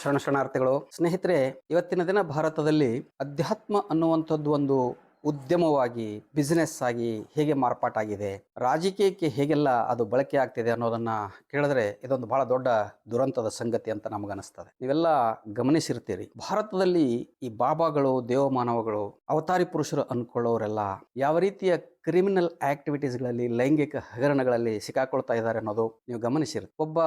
ಶರಣಾರ್ಥಿಗಳು. ಸ್ನೇಹಿತರೆ, ಇವತ್ತಿನ ದಿನ ಭಾರತದಲ್ಲಿ ಅಧ್ಯಾತ್ಮ ಅನ್ನುವಂಥದ್ದು ಒಂದು ಉದ್ಯಮವಾಗಿ, ಬಿಸಿನೆಸ್ ಆಗಿ ಹೇಗೆ ಮಾರ್ಪಾಟಾಗಿದೆ, ರಾಜಕೀಯಕ್ಕೆ ಹೇಗೆಲ್ಲ ಅದು ಬಳಕೆ ಆಗ್ತಿದೆ ಅನ್ನೋದನ್ನ ಕೇಳಿದ್ರೆ ಇದೊಂದು ಬಹಳ ದೊಡ್ಡ ದುರಂತದ ಸಂಗತಿ ಅಂತ ನಮಗನಿಸ್ತದೆ. ನೀವೆಲ್ಲ ಗಮನಿಸಿರ್ತೀರಿ, ಭಾರತದಲ್ಲಿ ಈ ಬಾಬಾಗಳು, ದೇವಮಾನವಗಳು, ಅವತಾರಿ ಪುರುಷರು ಅನ್ಕೊಳ್ಳೋರೆಲ್ಲ ಯಾವ ರೀತಿಯ ಕ್ರಿಮಿನಲ್ ಆಕ್ಟಿವಿಟೀಸ್ಗಳಲ್ಲಿ, ಲೈಂಗಿಕ ಹಗರಣಗಳಲ್ಲಿ ಸಿಕ್ಕಾಕೊಳ್ತಾ ಇದ್ದಾರೆ ಅನ್ನೋದು ನೀವು ಗಮನಿಸಿರಿ. ಒಬ್ಬ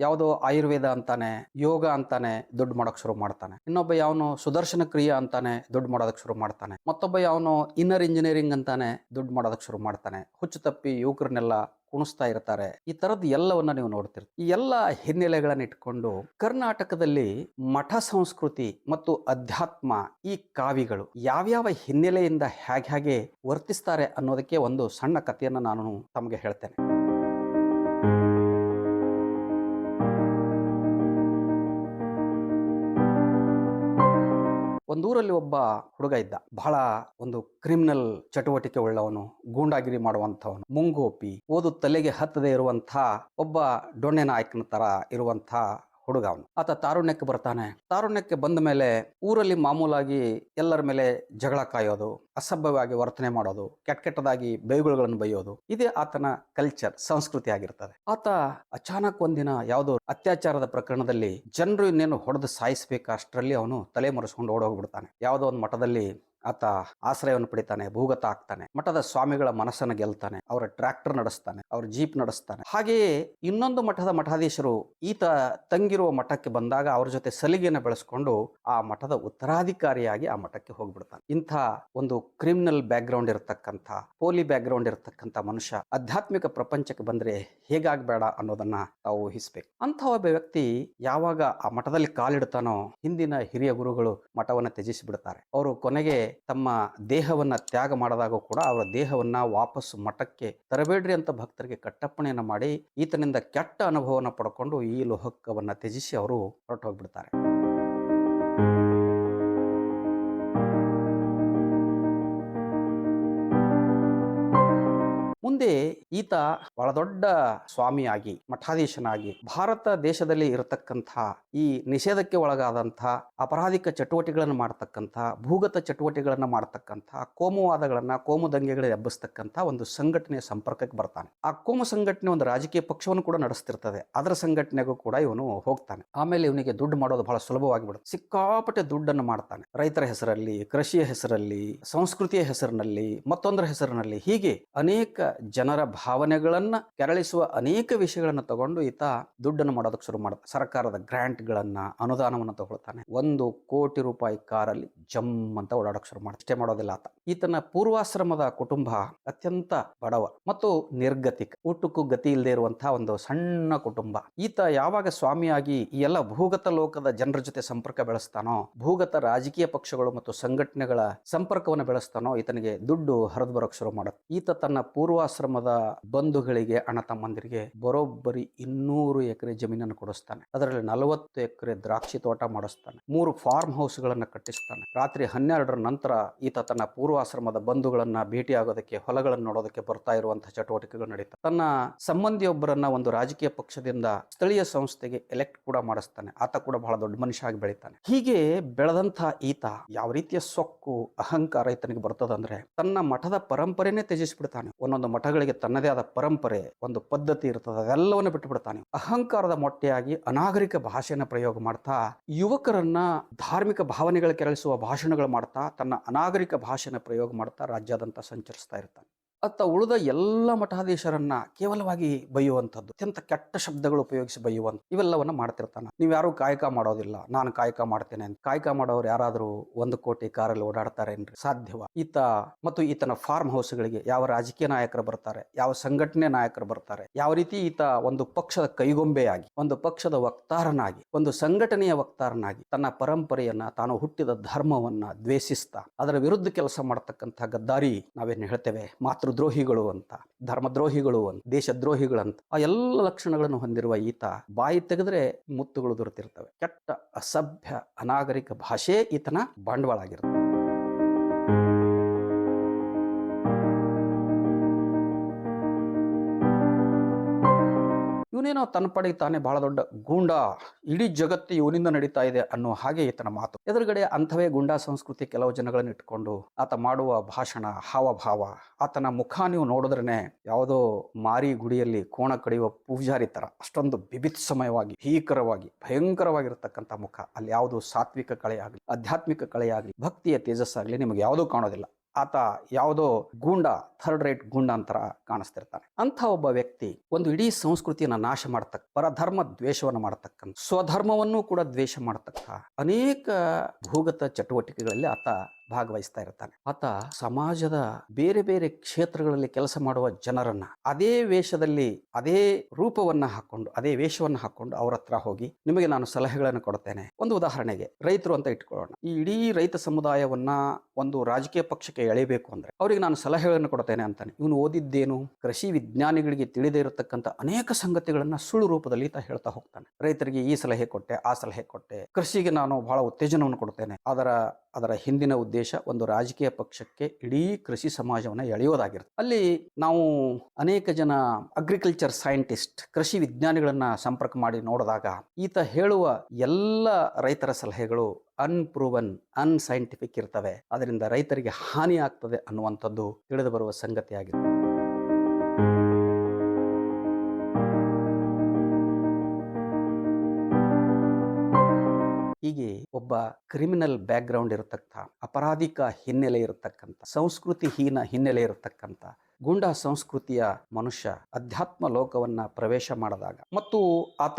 ಯಾವುದೋ ಆಯುರ್ವೇದ ಅಂತಾನೆ, ಯೋಗ ಅಂತಾನೆ ದುಡ್ಡು ಮಾಡೋಕ್ ಶುರು ಮಾಡ್ತಾನೆ. ಇನ್ನೊಬ್ಬ ಯಾವನು ಸುದರ್ಶನ ಕ್ರಿಯೆ ಅಂತಾನೆ ದುಡ್ಡು ಮಾಡೋದಕ್ಕೆ ಶುರು ಮಾಡ್ತಾನೆ. ಮತ್ತೊಬ್ಬ ಯಾವನು ಇನ್ನರ್ ಇಂಜಿನಿಯರಿಂಗ್ ಅಂತಾನೆ ದುಡ್ಡು ಮಾಡೋದಕ್ಕೆ ಶುರು ಮಾಡ್ತಾನೆ. ಹುಚ್ಚು ತಪ್ಪಿ ಯುವಕರನ್ನೆಲ್ಲ ಕುಣಿಸ್ತಾ ಇರ್ತಾರೆ. ಈ ತರದ್ದು ಎಲ್ಲವನ್ನ ನೀವು ನೋಡ್ತಿರ್ತೀರಿ. ಈ ಎಲ್ಲ ಹಿನ್ನೆಲೆಗಳನ್ನ ಇಟ್ಕೊಂಡು ಕರ್ನಾಟಕದಲ್ಲಿ ಮಠ ಸಂಸ್ಕೃತಿ ಮತ್ತು ಅಧ್ಯಾತ್ಮ, ಈ ಕಾವಿಗಳು ಯಾವ್ಯಾವ ಹಿನ್ನೆಲೆಯಿಂದ ಹೇಗೆ ವರ್ತಿಸ್ತಾರೆ ಅನ್ನೋದಕ್ಕೆ ಒಂದು ಸಣ್ಣ ಕಥೆಯನ್ನ ನಾನು ತಮಗೆ ಹೇಳ್ತೇನೆ. ಒಂದೂರಲ್ಲಿ ಒಬ್ಬ ಹುಡುಗ ಇದ್ದ. ಬಹಳ ಒಂದು ಕ್ರಿಮಿನಲ್ ಚಟುವಟಿಕೆ ಉಳ್ಳವನು, ಗೂಂಡಾಗಿರಿ ಮಾಡುವಂಥವನು, ಮುಂಗೋಪಿ, ಓದು ತಲೆಗೆ ಹತ್ತದೇ ಇರುವಂಥ ಒಬ್ಬ ಡೊಣ್ಣೆ ನಾಯಕನ ತರ ಇರುವಂಥ ಹುಡುಗ ಅವನು. ಆತ ತಾರುಣ್ಯಕ್ಕೆ ಬರ್ತಾನೆ. ತಾರುಣ್ಯಕ್ಕೆ ಬಂದ ಮೇಲೆ ಊರಲ್ಲಿ ಮಾಮೂಲಾಗಿ ಎಲ್ಲರ ಮೇಲೆ ಜಗಳ ಕಾಯೋದು, ಅಸಭ್ಯವಾಗಿ ವರ್ತನೆ ಮಾಡೋದು, ಕೆಟ್ಟದಾಗಿ ಬೈಗುಳುಗಳನ್ನು ಬೈಯೋದು, ಇದೇ ಆತನ ಕಲ್ಚರ್, ಸಂಸ್ಕೃತಿ ಆಗಿರ್ತದೆ. ಆತ ಅಚಾನಕ್ ಒಂದಿನ ಯಾವುದೋ ಅತ್ಯಾಚಾರದ ಪ್ರಕರಣದಲ್ಲಿ ಜನರು ಇನ್ನೇನು ಹೊಡೆದು ಸಾಯಿಸ್ಬೇಕು ಅಷ್ಟರಲ್ಲಿ ಅವನು ತಲೆ ಮರೆಸ್ಕೊಂಡು ಓಡೋಗ್ಬಿಡ್ತಾನೆ. ಯಾವುದೋ ಒಂದು ಮಠದಲ್ಲಿ ಆತ ಆಶ್ರಯವನ್ನು ಪಡಿತಾನೆ, ಭೂಗತ ಆಗ್ತಾನೆ, ಮಠದ ಸ್ವಾಮಿಗಳ ಮನಸ್ಸನ್ನು ಗೆಲ್ತಾನೆ, ಅವರ ಟ್ರ್ಯಾಕ್ಟರ್ ನಡೆಸ್ತಾನೆ, ಅವ್ರ ಜೀಪ್ ನಡೆಸ್ತಾನೆ. ಹಾಗೆಯೇ ಇನ್ನೊಂದು ಮಠದ ಮಠಾಧೀಶರು ಈತ ತಂಗಿರುವ ಮಠಕ್ಕೆ ಬಂದಾಗ ಅವ್ರ ಜೊತೆ ಸಲಿಗೆಯನ್ನು ಬೆಳೆಸ್ಕೊಂಡು ಆ ಮಠದ ಉತ್ತರಾಧಿಕಾರಿಯಾಗಿ ಆ ಮಠಕ್ಕೆ ಹೋಗ್ಬಿಡ್ತಾನೆ. ಇಂಥ ಒಂದು ಕ್ರಿಮಿನಲ್ ಬ್ಯಾಕ್ ಗ್ರೌಂಡ್ ಇರತಕ್ಕಂಥ, ಪೋಲಿ ಬ್ಯಾಕ್ ಗ್ರೌಂಡ್ ಇರತಕ್ಕಂಥ ಮನುಷ್ಯ ಆಧ್ಯಾತ್ಮಿಕ ಪ್ರಪಂಚಕ್ಕೆ ಬಂದ್ರೆ ಹೇಗಾಗಬೇಡ ಅನ್ನೋದನ್ನ ತಾವು ಊಹಿಸ್ಬೇಕು. ಅಂಥ ಒಬ್ಬ ವ್ಯಕ್ತಿ ಯಾವಾಗ ಆ ಮಠದಲ್ಲಿ ಕಾಲಿಡ್ತಾನೋ, ಹಿಂದಿನ ಹಿರಿಯ ಗುರುಗಳು ಮಠವನ್ನ ತ್ಯಜಿಸಿ ಬಿಡ್ತಾರೆ. ಅವರು ಕೊನೆಗೆ ತಮ್ಮ ದೇಹವನ್ನ ತ್ಯಾಗ ಮಾಡಿದಾಗ ಕೂಡ ಅವರ ದೇಹವನ್ನ ವಾಪಸ್ ಮಠಕ್ಕೆ ತರಬೇಡ್ರಿ ಅಂತ ಭಕ್ತರಿಗೆ ಕಟ್ಟಪ್ಪಣೆಯನ್ನ ಮಾಡಿ ಈತನಿಂದ ಕೆಟ್ಟ ಅನುಭವನ ಪಡ್ಕೊಂಡು ಈ ಲೋಕವನ್ನ ತ್ಯಜಿಸಿ ಅವರು ಹೊರಟು ಹೋಗ್ಬಿಡ್ತಾರೆ. ಮುಂದೆ ಈತ ಬಹಳ ದೊಡ್ಡ ಸ್ವಾಮಿಯಾಗಿ, ಮಠಾಧೀಶನಾಗಿ, ಭಾರತ ದೇಶದಲ್ಲಿ ಇರತಕ್ಕಂಥ ಈ ನಿಷೇಧಕ್ಕೆ ಒಳಗಾದಂಥ ಅಪರಾಧಿಕ ಚಟುವಟಿಕೆಗಳನ್ನು ಮಾಡ್ತಕ್ಕಂಥ, ಭೂಗತ ಚಟುವಟಿಕೆಗಳನ್ನ ಮಾಡ್ತಕ್ಕಂಥ, ಕೋಮುವಾದಗಳನ್ನ, ಕೋಮು ದಂಗೆಗಳು ಎಬ್ಬಿಸ್ತಕ್ಕಂಥ ಒಂದು ಸಂಘಟನೆಯ ಸಂಪರ್ಕಕ್ಕೆ ಬರ್ತಾನೆ. ಆ ಕೋಮು ಸಂಘಟನೆ ಒಂದು ರಾಜಕೀಯ ಪಕ್ಷವನ್ನು ಕೂಡ ನಡೆಸ್ತಿರ್ತದೆ. ಅದರ ಸಂಘಟನೆಗೂ ಕೂಡ ಇವನು ಹೋಗ್ತಾನೆ. ಆಮೇಲೆ ಇವನಿಗೆ ದುಡ್ಡು ಮಾಡೋದು ಬಹಳ ಸುಲಭವಾಗಿ ಬಿಡುತ್ತೆ. ಸಿಕ್ಕಾಪಟ್ಟೆ ದುಡ್ಡನ್ನು ಮಾಡ್ತಾನೆ. ರೈತರ ಹೆಸರಲ್ಲಿ, ಕೃಷಿಯ ಹೆಸರಲ್ಲಿ, ಸಂಸ್ಕೃತಿಯ ಹೆಸರಿನಲ್ಲಿ, ಮತ್ತೊಂದರ ಹೆಸರಿನಲ್ಲಿ, ಹೀಗೆ ಅನೇಕ ಜನರ ಭಾವನೆಗಳನ್ನ ಕೆರಳಿಸುವ ಅನೇಕ ವಿಷಯಗಳನ್ನ ತಗೊಂಡು ಈತ ದುಡ್ಡನ್ನು ಮಾಡೋದಕ್ಕೆ ಶುರು ಮಾಡ್ತಾನೆ. ಸರ್ಕಾರದ ಗ್ರಾಂಟ್ ಗಳನ್ನ, ಅನುದಾನವನ್ನು ತಗೊಳ್ತಾನೆ. 1 ಕೋಟಿ ರೂಪಾಯಿ ಕಾರಲ್ಲಿ ಜಮ್ ಅಂತ ಓಡಾಡೋಕೆ ಶುರು ಮಾಡ್ತಾನೆ. ಅಷ್ಟೇ ಮಾಡೋದಿಲ್ಲ ಆತ. ಈತನ ಪೂರ್ವಾಶ್ರಮದ ಕುಟುಂಬ ಅತ್ಯಂತ ಬಡವ ಮತ್ತು ನಿರ್ಗತಿಕ, ಊಟಕ್ಕೂ ಗತಿ ಇಲ್ಲದೆ ಇರುವಂತಹ ಒಂದು ಸಣ್ಣ ಕುಟುಂಬ. ಈತ ಯಾವಾಗ ಸ್ವಾಮಿಯಾಗಿ ಈ ಎಲ್ಲ ಭೂಗತ ಲೋಕದ ಜನರ ಜೊತೆ ಸಂಪರ್ಕ ಬೆಳೆಸ್ತಾನೋ, ಭೂಗತ ರಾಜಕೀಯ ಪಕ್ಷಗಳು ಮತ್ತು ಸಂಘಟನೆಗಳ ಸಂಪರ್ಕವನ್ನು ಬೆಳೆಸ್ತಾನೋ, ಈತನಿಗೆ ದುಡ್ಡು ಹರಿದು ಬರೋಕ್ ಶುರು ಮಾಡುತ್ತೆ. ಈತ ತನ್ನ ಪೂರ್ವಾಶ್ರಮದ ಬಂಧುಗಳಿಗೆ, ಅಣ್ಣ ತಮ್ಮಂದಿರಿಗೆ ಬರೋಬ್ಬರಿ 200 ಎಕರೆ ಜಮೀನನ್ನು ಕೊಡಿಸ್ತಾನೆ. ಅದರಲ್ಲಿ 40 ಎಕರೆ ದ್ರಾಕ್ಷಿ ತೋಟ ಮಾಡಿಸ್ತಾನೆ. 3 ಫಾರ್ಮ್ ಹೌಸ್ ಗಳನ್ನ ಕಟ್ಟಿಸ್ತಾನೆ. ರಾತ್ರಿ 12ರ ನಂತರ ಈತ ತನ್ನ ಪೂರ್ವಾಶ್ರಮದ ಬಂಧುಗಳನ್ನ ಭೇಟಿಯಾಗೋದಕ್ಕೆ, ಹೊಲಗಳನ್ನು ನೋಡೋದಕ್ಕೆ ಬರ್ತಾ ಇರುವಂತಹ ಚಟುವಟಿಕೆಗಳು ನಡೀತಾವೆ. ತನ್ನ ಸಂಬಂಧಿಯೊಬ್ಬರನ್ನ ಒಂದು ರಾಜಕೀಯ ಪಕ್ಷದಿಂದ ಸ್ಥಳೀಯ ಸಂಸ್ಥೆಗೆ ಎಲೆಕ್ಟ್ ಕೂಡ ಮಾಡಿಸ್ತಾನೆ. ಆತ ಕೂಡ ಬಹಳ ದೊಡ್ಡ ಮನುಷ್ಯ ಆಗಿ ಬೆಳಿತಾನೆ. ಹೀಗೆ ಬೆಳೆದಂತ ಈತ ಯಾವ ರೀತಿಯ ಸೊಕ್ಕು, ಅಹಂಕಾರ ಈತನಿಗೆ ಬರ್ತದಂದ್ರೆ ತನ್ನ ಮಠದ ಪರಂಪರೆನೇ ತ್ಯಜಿಸ್ಬಿಡ್ತಾನೆ. ಒಂದೊಂದು ಮಠಗಳಿಗೆ ತನ್ನದೇ ಆದ ಪರಂಪರೆ, ಒಂದು ಪದ್ಧತಿ ಇರ್ತದೆ, ಅದೆಲ್ಲವನ್ನು ಬಿಟ್ಟು ಬಿಡ್ತಾನೆ. ಅಹಂಕಾರದ ಮೊಟ್ಟೆಯಾಗಿ ಅನಾಗರಿಕ ಭಾಷೆಯನ್ನು ಪ್ರಯೋಗ ಮಾಡ್ತಾ, ಯುವಕರನ್ನ ಧಾರ್ಮಿಕ ಭಾವನೆಗಳ ಕೆರಳಿಸುವ ಭಾಷಣಗಳು ಮಾಡ್ತಾ, ತನ್ನ ಅನಾಗರಿಕ ಭಾಷೆನ ಪ್ರಯೋಗ ಮಾಡ್ತಾ ರಾಜ್ಯಾದ್ಯಂತ ಸಂಚರಿಸ್ತಾ ಇರ್ತಾನೆ. ಅತ್ತ ಉಳಿದ ಎಲ್ಲ ಮಠಾಧೀಶರನ್ನ ಕೇವಲವಾಗಿ ಬೈಯುವಂಥದ್ದು, ಅತ್ಯಂತ ಕೆಟ್ಟ ಶಬ್ದಗಳು ಉಪಯೋಗಿಸಿ ಬೈಯುವಂತ, ಇವೆಲ್ಲವನ್ನ ಮಾಡ್ತಿರ್ತಾನೆ. ನೀವು ಯಾರು ಕಾಯಕ ಮಾಡೋದಿಲ್ಲ, ನಾನು ಕಾಯಕ ಮಾಡ್ತೇನೆ ಅಂತ. ಕಾಯಕ ಮಾಡೋರು ಯಾರಾದ್ರೂ 1 ಕೋಟಿ ಕಾರಲ್ಲಿ ಓಡಾಡ್ತಾರೆ ಏನ್ರಿ? ಸಾಧ್ಯವ? ಈತ ಮತ್ತು ಈತನ ಫಾರ್ಮ್ ಹೌಸ್ಗಳಿಗೆ ಯಾವ ರಾಜಕೀಯ ನಾಯಕರು ಬರ್ತಾರೆ, ಯಾವ ಸಂಘಟನೆ ನಾಯಕರು ಬರ್ತಾರೆ, ಯಾವ ರೀತಿ ಈತ ಒಂದು ಪಕ್ಷದ ಕೈಗೊಂಬೆಯಾಗಿ, ಒಂದು ಪಕ್ಷದ ವಕ್ತಾರನಾಗಿ, ಒಂದು ಸಂಘಟನೆಯ ವಕ್ತಾರನಾಗಿ ತನ್ನ ಪರಂಪರೆಯನ್ನ, ತಾನು ಹುಟ್ಟಿದ ಧರ್ಮವನ್ನ ದ್ವೇಷಿಸ್ತಾ ಅದರ ವಿರುದ್ಧ ಕೆಲಸ ಮಾಡತಕ್ಕಂಥ ಗದ್ದಾರಿ, ನಾವೇನು ಹೇಳ್ತೇವೆ ದ್ರೋಹಿಗಳು ಅಂತ, ಧರ್ಮದ್ರೋಹಿಗಳು ಅಂತ, ದೇಶದ್ರೋಹಿಗಳಂತ, ಆ ಎಲ್ಲ ಲಕ್ಷಣಗಳನ್ನು ಹೊಂದಿರುವ ಈತ ಬಾಯಿ ತೆಗೆದ್ರೆ ಮುತ್ತುಗಳು ದೊರೆತಿರ್ತವೆ. ಕೆಟ್ಟ, ಅಸಭ್ಯ, ಅನಾಗರಿಕ ಭಾಷೆ ಈತನ ಬಂಡವಾಳ ಆಗಿರುತ್ತೆ. ಇವನು ಇವನೇನೋ ತನ್ನ ಪಡೆಗೆ ತಾನೇ ಬಹಳ ದೊಡ್ಡ ಗೂಂಡ, ಇಡೀ ಜಗತ್ತು ಇವನಿಂದ ನಡೀತಾ ಇದೆ ಅನ್ನೋ ಹಾಗೆ ಈತನ ಮಾತು. ಎದುರುಗಡೆ ಅಂಥವೇ ಗೂಂಡಾ ಸಂಸ್ಕೃತಿ ಕೆಲವು ಜನಗಳನ್ನು ಇಟ್ಕೊಂಡು ಆತ ಮಾಡುವ ಭಾಷಣ, ಹಾವಭಾವ, ಆತನ ಮುಖ ನೀವು ನೋಡಿದ್ರೇನೆ ಯಾವುದೋ ಮಾರಿ ಗುಡಿಯಲ್ಲಿ ಕೋಣ ಕಡಿಯುವ ಪೂಜಾರಿ ತರ ಅಷ್ಟೊಂದು ಬಿಭಿತ್ಸಮಯವಾಗಿ, ಭೀಕರವಾಗಿ, ಭಯಂಕರವಾಗಿರತಕ್ಕಂಥ ಮುಖ. ಅಲ್ಲಿ ಯಾವುದು ಸಾತ್ವಿಕ ಕಳೆ ಆಗಲಿ, ಆಧ್ಯಾತ್ಮಿಕ ಕಳೆ ಆಗಲಿ, ಭಕ್ತಿಯ ತೇಜಸ್ಸಾಗಲಿ ನಿಮಗೆ ಯಾವುದೂ ಕಾಣೋದಿಲ್ಲ. ಆತ ಯಾವುದೋ ಗೂಂಡ, ಥರ್ಡ್ ರೇಟ್ ಗೂಂಡ ಅಂತರ ಕಾಣಿಸ್ತಿರ್ತಾನೆ. ಅಂಥ ಒಬ್ಬ ವ್ಯಕ್ತಿ ಒಂದು ಇಡೀ ಸಂಸ್ಕೃತಿಯನ್ನು ನಾಶ ಮಾಡತಕ್ಕ, ಪರಧರ್ಮ ದ್ವೇಷವನ್ನು ಮಾಡತಕ್ಕಂಥ, ಸ್ವಧರ್ಮವನ್ನು ಕೂಡ ದ್ವೇಷ ಮಾಡತಕ್ಕ ಅನೇಕ ಭೂಗತ ಚಟುವಟಿಕೆಗಳಲ್ಲಿ ಆತ ಭಾಗವಹಿಸ್ತಾ ಇರ್ತಾನೆ. ಆತ ಸಮಾಜದ ಬೇರೆ ಬೇರೆ ಕ್ಷೇತ್ರಗಳಲ್ಲಿ ಕೆಲಸ ಮಾಡುವ ಜನರನ್ನ ಅದೇ ವೇಷದಲ್ಲಿ, ಅದೇ ರೂಪವನ್ನ ಹಾಕೊಂಡು, ಅದೇ ವೇಷವನ್ನು ಹಾಕೊಂಡು ಅವ್ರ ಹತ್ರ ಹೋಗಿ ನಿಮಗೆ ನಾನು ಸಲಹೆಗಳನ್ನು ಕೊಡ್ತೇನೆ. ಒಂದು ಉದಾಹರಣೆಗೆ ರೈತರು ಅಂತ ಇಟ್ಕೊಳ್ಳೋಣ. ಈ ಇಡೀ ರೈತ ಸಮುದಾಯವನ್ನ ಒಂದು ರಾಜಕೀಯ ಪಕ್ಷಕ್ಕೆ ಎಳೆಯಬೇಕು ಅಂದ್ರೆ ಅವರಿಗೆ ನಾನು ಸಲಹೆಗಳನ್ನು ಕೊಡ್ತೇನೆ ಅಂತಾನೆ. ಇವನು ಓದಿದ್ದೇನು, ಕೃಷಿ ವಿಜ್ಞಾನಿಗಳಿಗೆ ತಿಳಿದೇ ಇರತಕ್ಕಂಥ ಅನೇಕ ಸಂಗತಿಗಳನ್ನ ಸುಳ್ಳು ರೂಪದಲ್ಲಿ ಈತ ಹೇಳ್ತಾ ಹೋಗ್ತಾನೆ. ರೈತರಿಗೆ ಈ ಸಲಹೆ ಕೊಟ್ಟೆ, ಆ ಸಲಹೆ ಕೊಟ್ಟೆ, ಕೃಷಿಗೆ ನಾನು ಬಹಳ ಉತ್ತೇಜನವನ್ನು ಕೊಡ್ತೇನೆ. ಅದರ ಹಿಂದಿನ ಉದ್ದೇಶ ಒಂದು ರಾಜಕೀಯ ಪಕ್ಷಕ್ಕೆ ಇಡೀ ಕೃಷಿ ಸಮಾಜವನ್ನು ಎಳೆಯೋದಾಗಿರುತ್ತೆ. ಅಲ್ಲಿ ನಾವು ಅನೇಕ ಜನ ಅಗ್ರಿಕಲ್ಚರ್ ಸೈಂಟಿಸ್ಟ್, ಕೃಷಿ ವಿಜ್ಞಾನಿಗಳನ್ನ ಸಂಪರ್ಕ ಮಾಡಿ ನೋಡಿದಾಗ ಈತ ಹೇಳುವ ಎಲ್ಲ ರೈತರ ಸಲಹೆಗಳು ಅನ್ಪ್ರೂವನ್, ಅನ್ಸೈಂಟಿಫಿಕ್ ಇರ್ತವೆ. ಅದರಿಂದ ರೈತರಿಗೆ ಹಾನಿ ಆಗ್ತದೆ ಅನ್ನುವಂಥದ್ದು ತಿಳಿದು ಬರುವ ಸಂಗತಿಯಾಗಿದೆ. ಹೀಗೆ ಒಬ್ಬ ಕ್ರಿಮಿನಲ್ ಬ್ಯಾಕ್ ಗ್ರೌಂಡ್ ಇರತಕ್ಕ, ಅಪರಾಧಿಕ ಹಿನ್ನೆಲೆ ಇರತಕ್ಕಂಥ, ಸಂಸ್ಕೃತಿ ಹೀನ ಹಿನ್ನೆಲೆ ಇರತಕ್ಕಂಥ ಗೂಂಡಾ ಸಂಸ್ಕೃತಿಯ ಮನುಷ್ಯ ಅಧ್ಯಾತ್ಮ ಲೋಕವನ್ನ ಪ್ರವೇಶ ಮಾಡಿದಾಗ ಮತ್ತು ಆತ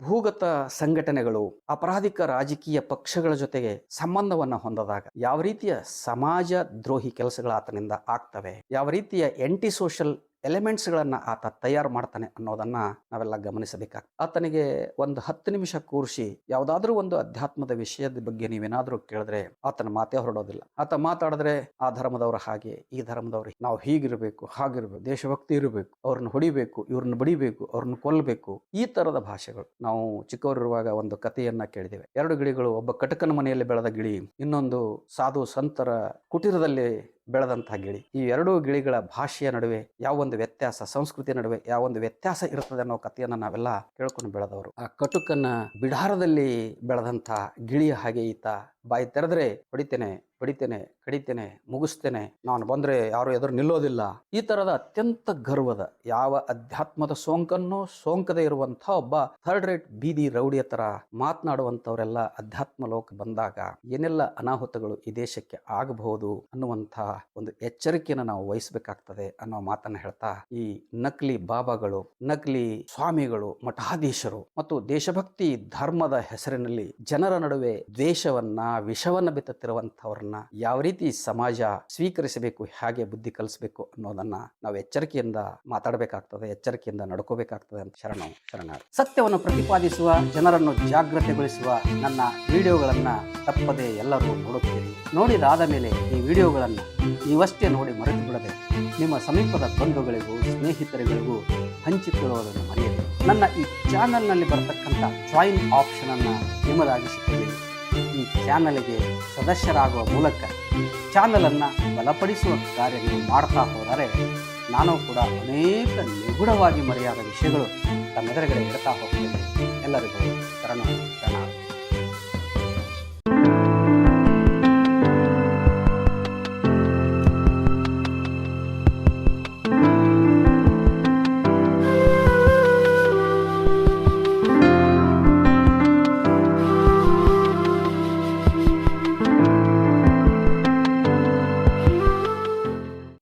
ಭೂಗತ ಸಂಘಟನೆಗಳು, ಅಪರಾಧಿಕ ರಾಜಕೀಯ ಪಕ್ಷಗಳ ಜೊತೆಗೆ ಸಂಬಂಧವನ್ನ ಹೊಂದಿದಾಗ ಯಾವ ರೀತಿಯ ಸಮಾಜ ದ್ರೋಹಿ ಕೆಲಸಗಳು ಆತನಿಂದ ಆಗ್ತವೆ, ಯಾವ ರೀತಿಯ ಆಂಟಿ ಸೋಷಲ್ ಎಲಿಮೆಂಟ್ಸ್ಗಳನ್ನು ಆತ ತಯಾರು ಮಾಡ್ತಾನೆ ಅನ್ನೋದನ್ನ ನಾವೆಲ್ಲ ಗಮನಿಸಬೇಕಾಗ್ತದೆ. ಆತನಿಗೆ ಒಂದು 10 ನಿಮಿಷ ಕೂರಿಸಿ ಯಾವುದಾದ್ರೂ ಒಂದು ಅಧ್ಯಾತ್ಮದ ವಿಷಯದ ಬಗ್ಗೆ ನೀವೇನಾದ್ರೂ ಕೇಳಿದ್ರೆ ಆತನ ಮಾತೇ ಹೊರಡೋದಿಲ್ಲ. ಆತ ಮಾತಾಡಿದ್ರೆ ಆ ಧರ್ಮದವರು ಹಾಗೆ, ಈ ಧರ್ಮದವ್ರು ನಾವು ಹೀಗಿರಬೇಕು, ಹಾಗಿರ್ಬೇಕು, ದೇಶಭಕ್ತಿ ಇರಬೇಕು, ಅವ್ರನ್ನ ಹೊಡಿಬೇಕು, ಇವ್ರನ್ನ ಬಡಿಬೇಕು, ಅವ್ರನ್ನ ಕೊಲ್ಲಬೇಕು, ಈ ತರದ ಭಾಷೆಗಳು. ನಾವು ಚಿಕ್ಕವರಿರುವಾಗ ಒಂದು ಕಥೆಯನ್ನ ಕೇಳಿದ್ದೇವೆ. 2 ಗಿಳಿಗಳು, ಒಬ್ಬ ಕಟಕನ ಮನೆಯಲ್ಲಿ ಬೆಳೆದ ಗಿಳಿ, ಇನ್ನೊಂದು ಸಾಧು ಸಂತರ ಕುಟೀರದಲ್ಲಿ ಬೆಳೆದಂತಹ ಗಿಳಿ. ಈ 2 ಗಿಳಿಗಳ ಭಾಷೆಯ ನಡುವೆ ಯಾವ ಒಂದು ವ್ಯತ್ಯಾಸ, ಸಂಸ್ಕೃತಿಯ ನಡುವೆ ಯಾವ ಒಂದು ವ್ಯತ್ಯಾಸ ಇರ್ತದೆ ಅನ್ನೋ ಕಥೆಯನ್ನ ನಾವೆಲ್ಲ ಕೇಳ್ಕೊಂಡು ಬೆಳೆದವರು. ಆ ಕಟುಕನ ಬಿಡಾರದಲ್ಲಿ ಬೆಳೆದಂತ ಗಿಳಿಯ ಹಾಗೆ ಈತ ಬಾಯಿ ತೆರೆದ್ರೆ ಹೊಡಿತೇನೆ, ಬಡಿತೇನೆ, ಕಡಿತೇನೆ, ಮುಗಿಸ್ತೇನೆ, ನಾನು ಬಂದ್ರೆ ಯಾರು ಎದುರು ನಿಲ್ಲೋದಿಲ್ಲ, ಈ ತರದ ಅತ್ಯಂತ ಗರ್ವದ, ಯಾವ ಅಧ್ಯಾತ್ಮದ ಸೋಂಕನ್ನು ಸೋಂಕದೆ ಇರುವಂತಹ ಒಬ್ಬ ಥರ್ಡ್ ರೇಟ್ ಬೀದಿ ರೌಡಿಯ ತರ ಮಾತನಾಡುವಂತವರೆಲ್ಲ ಅಧ್ಯಾತ್ಮ ಲೋಕ ಬಂದಾಗ ಏನೆಲ್ಲ ಅನಾಹುತಗಳು ಈ ದೇಶಕ್ಕೆ ಆಗಬಹುದು ಅನ್ನುವಂತಹ ಒಂದು ಎಚ್ಚರಿಕೆಯನ್ನು ನಾವು ವಹಿಸಬೇಕಾಗ್ತದೆ ಅನ್ನೋ ಮಾತನ್ನ ಹೇಳ್ತಾ, ಈ ನಕಲಿ ಬಾಬಾಗಳು, ನಕಲಿ ಸ್ವಾಮಿಗಳು, ಮಠಾಧೀಶರು ಮತ್ತು ದೇಶಭಕ್ತಿ ಧರ್ಮದ ಹೆಸರಿನಲ್ಲಿ ಜನರ ನಡುವೆ ದ್ವೇಷವನ್ನ, ವಿಷವನ್ನ ಬಿತ್ತುತ್ತಿರುವಂತವ್ರನ್ನ ಯಾವ ರೀತಿ ಸಮಾಜ ಸ್ವೀಕರಿಸಬೇಕು, ಹೇಗೆ ಬುದ್ಧಿ ಕಲಿಸಬೇಕು ಅನ್ನೋದನ್ನ ನಾವು ಎಚ್ಚರಿಕೆಯಿಂದ ಮಾತಾಡಬೇಕಾಗ್ತದೆ, ಎಚ್ಚರಿಕೆಯಿಂದ ನಡ್ಕೋಬೇಕಾಗ್ತದೆ ಅಂತ ಶರಣ. ಸತ್ಯವನ್ನು ಪ್ರತಿಪಾದಿಸುವ, ಜನರನ್ನು ಜಾಗೃತಿಗೊಳಿಸುವ ನನ್ನ ವಿಡಿಯೋಗಳನ್ನ ತಪ್ಪದೆ ಎಲ್ಲರೂ ನೋಡುತ್ತೀರಿ. ನೋಡಿದಾದ ಮೇಲೆ ಈ ವಿಡಿಯೋಗಳನ್ನ ನೀವಷ್ಟೇ ನೋಡಿ ಮರೆತು ಬಿಡದೆ ನಿಮ್ಮ ಸಮೀಪದ ಬಂಧುಗಳಿಗೂ ಸ್ನೇಹಿತರುಗಳಿಗೂ ಹಂಚಿಕೊಳ್ಳುವುದನ್ನು ಮರೆಯದೆ ನನ್ನ ಈ ಚಾನಲ್ನಲ್ಲಿ ಬರತಕ್ಕಂಥ ಜಾಯಿನ್ ಆಪ್ಷನ್ ಅನ್ನ ನಿಮ್ಮದಾಗಿಸಿಕೊಳ್ಳಿ. ಈ ಚಾನಲ್ಗೆ ಸದಸ್ಯರಾಗುವ ಮೂಲಕ ಚಾನಲನ್ನು ಬಲಪಡಿಸುವ ಕಾರ್ಯ ನೀವು ಮಾಡ್ತಾ ಹೋದರೆ ನಾನು ಕೂಡ ಅನೇಕ ನಿಗೂಢವಾಗಿ ಮರೆಯಾದ ವಿಷಯಗಳು ತಮ್ಮೆದುರುಗಡೆ ಇಡ್ತಾ ಹೋಗ್ತೇನೆ. ಎಲ್ಲರಿಗೂ ಶರಣು.